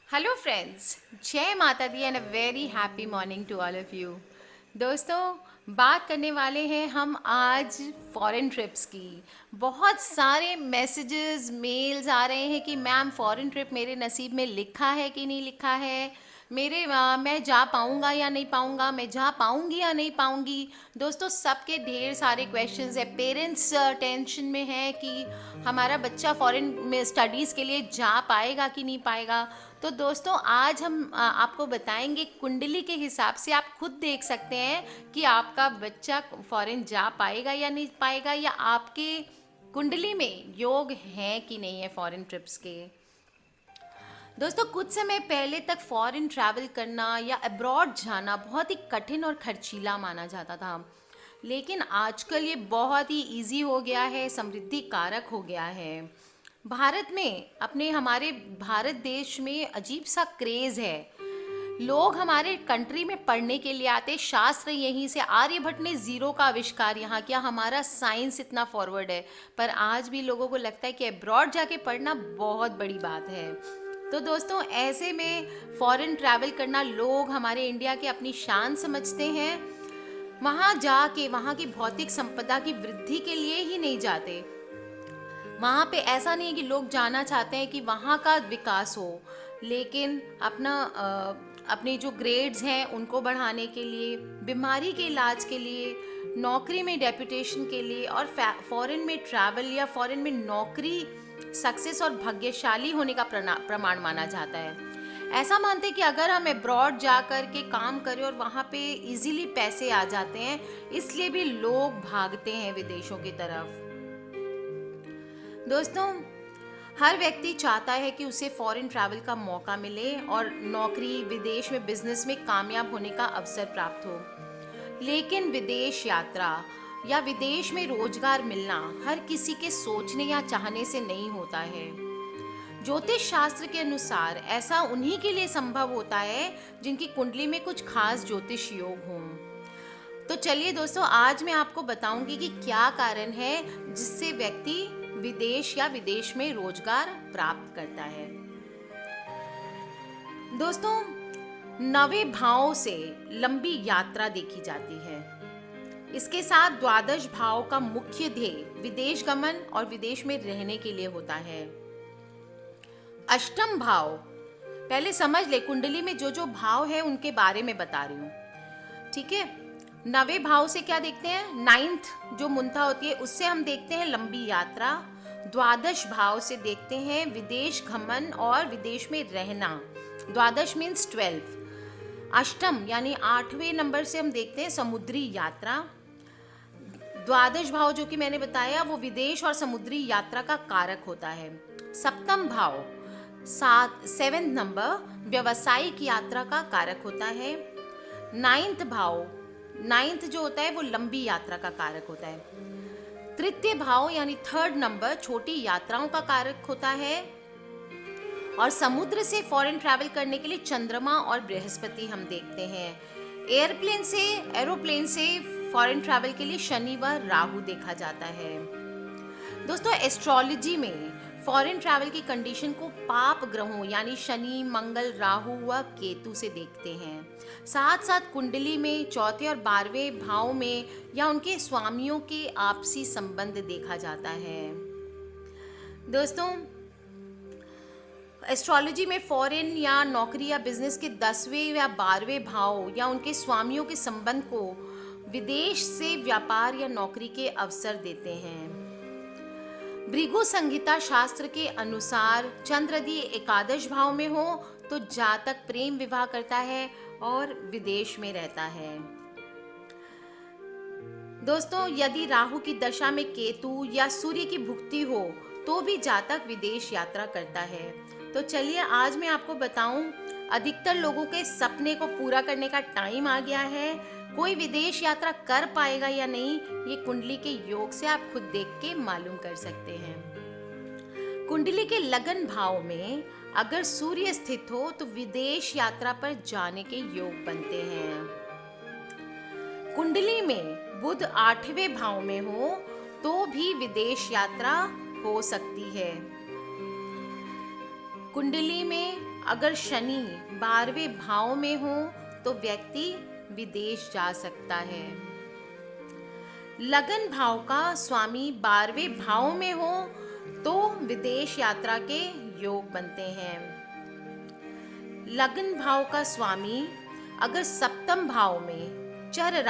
Hello friends, जय माता दी and a very happy morning to all of you. दोस्तों, बात करने वाले हैं हम आज फॉरेन ट्रिप्स की। बहुत सारे मैसेजेस मेल्स आ रहे हैं कि मैम फॉरेन ट्रिप मेरे नसीब में लिखा है कि नहीं लिखा है, मैं जा पाऊँगा या नहीं पाऊँगा, मैं जा पाऊँगी या नहीं पाऊँगी। दोस्तों, सबके ढेर सारे क्वेश्चंस है। पेरेंट्स टेंशन में है कि हमारा बच्चा फॉरेन में स्टडीज़ के लिए जा पाएगा कि नहीं पाएगा। तो दोस्तों, आज हम आपको बताएंगे कुंडली के हिसाब से आप खुद देख सकते हैं कि आपका बच्चा फॉरेन जा पाएगा या नहीं पाएगा, या आपके कुंडली में योग है कि नहीं है फॉरेन ट्रिप्स के। दोस्तों, कुछ समय पहले तक फॉरेन ट्रैवल करना या अब्रॉड जाना बहुत ही कठिन और खर्चीला माना जाता था, लेकिन आजकल ये बहुत ही इजी हो गया है, समृद्धि कारक हो गया है। भारत में हमारे भारत देश में अजीब सा क्रेज़ है। लोग हमारे कंट्री में पढ़ने के लिए आते, शास्त्र यहीं से, आर्यभट्ट ने जीरो का आविष्कार यहाँ किया, हमारा साइंस इतना फॉरवर्ड है। पर आज भी लोगों को लगता है कि अब्रॉड जाके पढ़ना बहुत बड़ी बात है। तो दोस्तों, ऐसे में फॉरेन ट्रैवल करना लोग हमारे इंडिया के अपनी शान समझते हैं। वहाँ जाके वहाँ की भौतिक संपदा की वृद्धि के लिए ही नहीं जाते। वहाँ पे ऐसा नहीं है कि लोग जाना चाहते हैं कि वहाँ का विकास हो, लेकिन अपने जो ग्रेड्स हैं उनको बढ़ाने के लिए, बीमारी के इलाज के लिए, नौकरी में डेपुटेशन के लिए, और फॉरेन में ट्रैवल या फॉरेन में नौकरी सक्सेस और भाग्यशाली होने का प्रमाण माना जाता है। ऐसा मानते हैं कि अगर हम अब्रॉड जा कर के काम करें और वहाँ पे इजीली पैसे आ जाते हैं, इसलिए भी लोग भागते हैं विदेशों की तरफ। दोस्तों, हर व्यक्ति चाहता है कि उसे फॉरेन ट्रैवल का मौका मिले और नौकरी, विदेश में बिजनेस में कामयाब होने का अवसर प्राप्त हो। लेकिन विदेश यात्रा या विदेश में रोजगार मिलना हर किसी के सोचने या चाहने से नहीं होता है। ज्योतिष शास्त्र के अनुसार ऐसा उन्हीं के लिए संभव होता है जिनकी कुंडली में कुछ खास ज्योतिष योग हों। तो चलिए दोस्तों, आज मैं आपको बताऊंगी कि क्या कारण है जिससे व्यक्ति विदेश या विदेश में रोजगार प्राप्त करता है। दोस्तों, नवे भावों से लंबी यात्रा देखी जाती है। इसके साथ द्वादश भाव का मुख्य ध्येय विदेश गमन और विदेश में रहने के लिए होता है। अष्टम भाव, पहले समझ ले, कुंडली में जो जो भाव है उनके बारे में बता रही हूँ, ठीक है। नवे भाव से क्या देखते हैं, नाइन्थ जो मुंथा होती है उससे हम देखते हैं लंबी यात्रा। द्वादश भाव से देखते हैं विदेश गमन और विदेश में रहना। द्वादश मीन्स 12। अष्टम यानी 8वें नंबर से हम देखते हैं समुद्री यात्रा। द्वादश भाव जो कि मैंने बताया वो विदेश और समुद्री यात्रा का कारक होता है। सप्तम भाव 7वें नंबर व्यवसायिक यात्रा का कारक होता है। नाइन्थ भाव, नाइन्थ जो होता है वो लंबी यात्रा का कारक होता है। तृतीय भाव यानी 3rd नंबर छोटी यात्राओं का कारक होता है। और समुद्र से फॉरेन ट्रैवल करने के लिए चंद्रमा और बृहस्पति हम देखते हैं। एरोप्लेन से फॉरेन ट्रैवल के लिए शनि व राहु देखा जाता है। दोस्तों, एस्ट्रोलॉजी में फॉरेन ट्रैवल की कंडीशन को पाप ग्रहों यानी शनि, मंगल, राहु व केतु से देखते हैं। साथ साथ कुंडली में चौथे और 12वें भाव में या उनके स्वामियों के आपसी संबंध देखा जाता है। दोस्तों, एस्ट्रोलॉजी में फॉरेन या नौकरी या बिजनेस के 10वें या 12वें भाव या उनके स्वामियों के संबंध को विदेश से व्यापार या नौकरी के अवसर देते हैं। भृगु संहिता शास्त्र के अनुसार चंद्र यदि एकादश भाव में हो तो जातक प्रेम विवाह करता है और विदेश में रहता है। दोस्तों, यदि राहु की दशा में केतु या सूर्य की भुक्ति हो तो भी जातक विदेश यात्रा करता है। तो चलिए, आज मैं आपको बताऊं, अधिकतर लोगों के सपने को पूरा करने का टाइम आ गया है। कोई विदेश यात्रा कर पाएगा या नहीं, ये कुंडली के योग से आप खुद देख के मालूम कर सकते हैं। कुंडली के लगन भाव में अगर सूर्य स्थित हो तो विदेश यात्रा पर जाने के योग बनते हैं। कुंडली में बुध 8वें भाव में हो तो भी विदेश यात्रा हो सकती है। कुंडली में अगर शनि 12वें भाव में हो तो व्यक्ति विदेश जा सकता है। लगन भाव का स्वामी 12वें भाव में हो तो विदेश यात्रा के योग बनते हैं। लगन भाव का स्वामी अगर सप्तम भाव में चर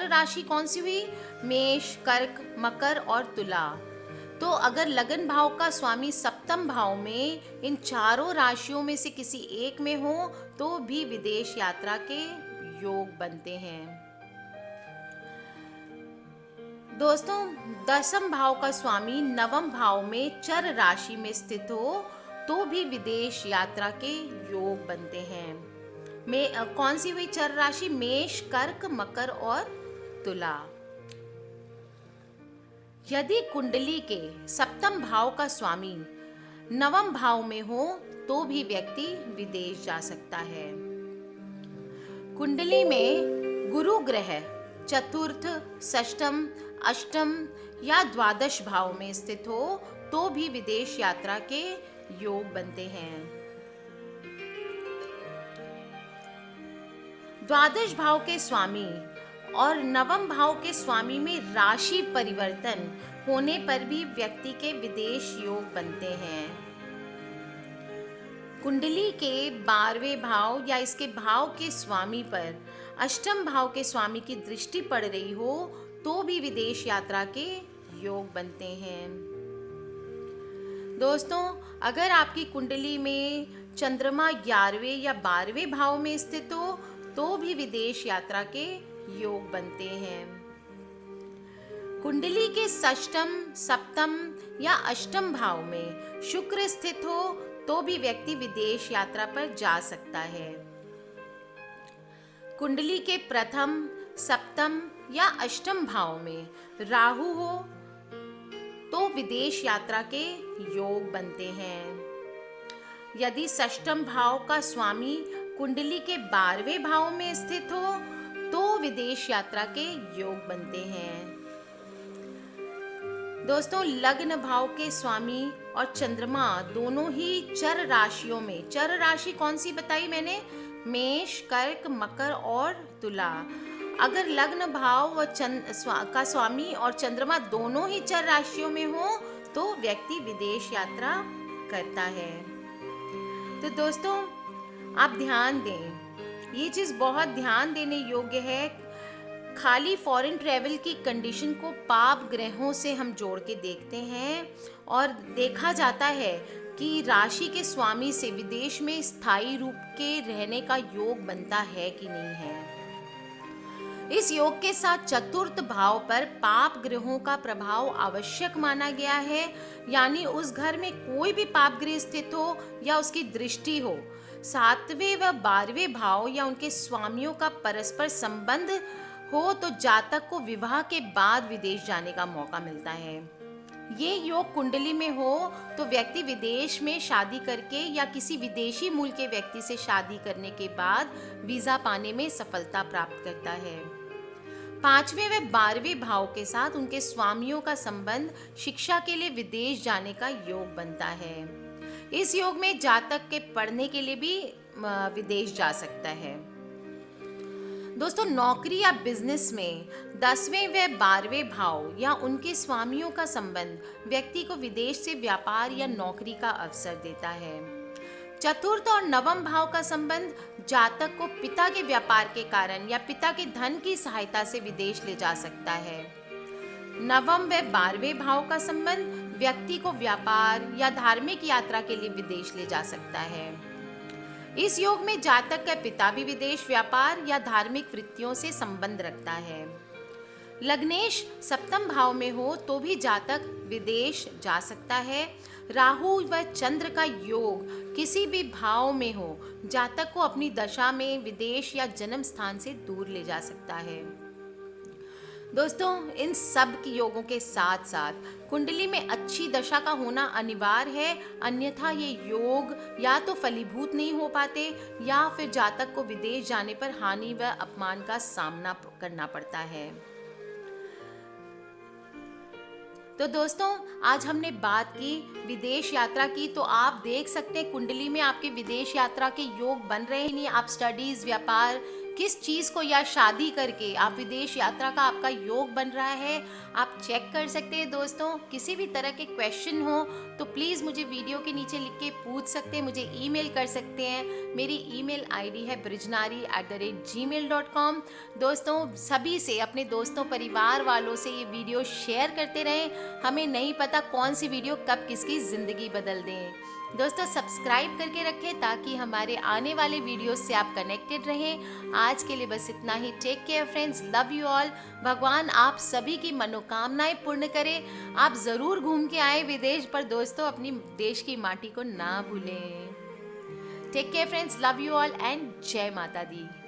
राशि कौन सी हुई? मेष, कर्क, मकर और तुला। तो अगर लगन भाव का स्वामी सप्तम भाव में इन चारों राशियों में से किसी एक में हो तो भी विदेश यात्रा के योग बनते हैं। दोस्तों, दसम भाव का स्वामी नवम भाव में चर राशि में स्थित हो तो भी विदेश यात्रा के योग बनते हैं। कौन सी हुई चर राशि? मेष, कर्क, मकर और तुला। यदि कुंडली के सप्तम भाव का स्वामी नवम भाव में हो तो भी व्यक्ति विदेश जा सकता है। कुंडली में गुरु ग्रह चतुर्थ, षष्ठम, अष्टम या द्वादश भाव में स्थित हो तो भी विदेश यात्रा के योग बनते हैं। द्वादश भाव के स्वामी और नवम भाव के स्वामी में राशि परिवर्तन होने पर भी व्यक्ति के विदेश योग बनते हैं। कुंडली के 12वें भाव या इसके भाव के स्वामी पर अष्टम भाव के स्वामी की दृष्टि पड़ रही हो तो भी विदेश यात्रा के योग बनते हैं। दोस्तों, अगर आपकी कुंडली में चंद्रमा 11वें या 12वें भाव में स्थित हो तो भी विदेश यात्रा के योग बनते हैं। कुंडली के षष्ठम, सप्तम या अष्टम भाव में शुक्र स्थित हो तो भी व्यक्ति विदेश यात्रा पर जा सकता है। कुंडली के प्रथम, सप्तम या अष्टम भाव में राहु हो तो विदेश यात्रा के योग बनते हैं। यदि षष्ठम भाव का स्वामी कुंडली के 12वें भाव में स्थित हो तो विदेश यात्रा के योग बनते हैं। दोस्तों, लग्न भाव के स्वामी और चंद्रमा दोनों ही चर राशियों में, चर राशि कौन सी बताई मैंने? मेष, कर्क, मकर और तुला। अगर लग्न भाव व का स्वामी और चंद्रमा दोनों ही चर राशियों में हो तो व्यक्ति विदेश यात्रा करता है। तो दोस्तों, आप ध्यान दें, ये चीज़ बहुत ध्यान देने योग्य है। खाली फॉरेन ट्रैवल की कंडीशन को पाप ग्रहों से हम जोड़ के देखते हैं और देखा जाता है कि राशि के स्वामी से विदेश में स्थायी रूप के रहने का योग बनता है कि नहीं है। इस योग के साथ चतुर्थ भाव पर पाप ग्रहों का प्रभाव आवश्यक माना गया है, यानी उस घर में कोई भी पाप ग्रह स्थित हो या उसकी दृष्टि हो, 7वें व 12वें भाव या उनके स्वामियों का परस्पर संबंध हो तो जातक को विवाह के बाद विदेश जाने का मौका मिलता है। ये योग कुंडली में हो तो व्यक्ति विदेश में शादी करके या किसी विदेशी मूल के व्यक्ति से शादी करने के बाद वीजा पाने में सफलता प्राप्त करता है। 5वें व 12वें भाव के साथ उनके स्वामियों का संबंध शिक्षा के लिए विदेश जाने का योग बनता है। इस योग में जातक के पढ़ने के लिए भी विदेश जा सकता है। दोस्तों, नौकरी या बिजनेस में 10वें व 12वें भाव या उनके स्वामियों का संबंध व्यक्ति को विदेश से व्यापार या नौकरी का अवसर देता है। चतुर्थ और नवम भाव का संबंध जातक को पिता के व्यापार के कारण या पिता के धन की सहायता से विदेश ले जा सकता है। नवम व 12वें भाव का संबंध व्यक्ति को व्यापार या धार्मिक यात्रा के लिए विदेश ले जा सकता है। इस योग में जातक का पिता भी विदेश व्यापार या धार्मिक वृत्तियों से संबंध रखता है। लग्नेश सप्तम भाव में हो तो भी जातक विदेश जा सकता है। राहु व चंद्र का योग किसी भी भाव में हो जातक को अपनी दशा में विदेश या जन्म स्थान से दूर ले जा सकता है। दोस्तों, इन सब की योगों के साथ साथ कुंडली में अच्छी दशा का होना अनिवार्य है, अन्यथा ये योग या तो फलीभूत नहीं हो पाते या फिर जातक को विदेश जाने पर हानि व अपमान का सामना करना पड़ता है। तो दोस्तों, आज हमने बात की विदेश यात्रा की। तो आप देख सकते हैं कुंडली में आपके विदेश यात्रा के योग बन रहे हैं नहीं। आप स्टडीज, व्यापार, किस चीज़ को या शादी करके आप विदेश यात्रा का आपका योग बन रहा है, आप चेक कर सकते हैं। दोस्तों, किसी भी तरह के क्वेश्चन हो तो प्लीज़ मुझे वीडियो के नीचे लिख के पूछ सकते हैं, मुझे ईमेल कर सकते हैं। मेरी ईमेल आईडी है brijnari@gmail.com। दोस्तों, सभी से, अपने दोस्तों, परिवार वालों से ये वीडियो शेयर करते रहें। हमें नहीं पता कौन सी वीडियो कब किसकी ज़िंदगी बदल दें। दोस्तों, सब्सक्राइब करके रखें ताकि हमारे आने वाले वीडियोस से आप कनेक्टेड रहें। आज के लिए बस इतना ही। Take care friends, love you all. भगवान आप सभी की मनोकामनाएं पूर्ण करे। आप ज़रूर घूम के आए विदेश, पर दोस्तों अपनी देश की माटी को ना भूलें। Take care friends, love you all and जय माता दी।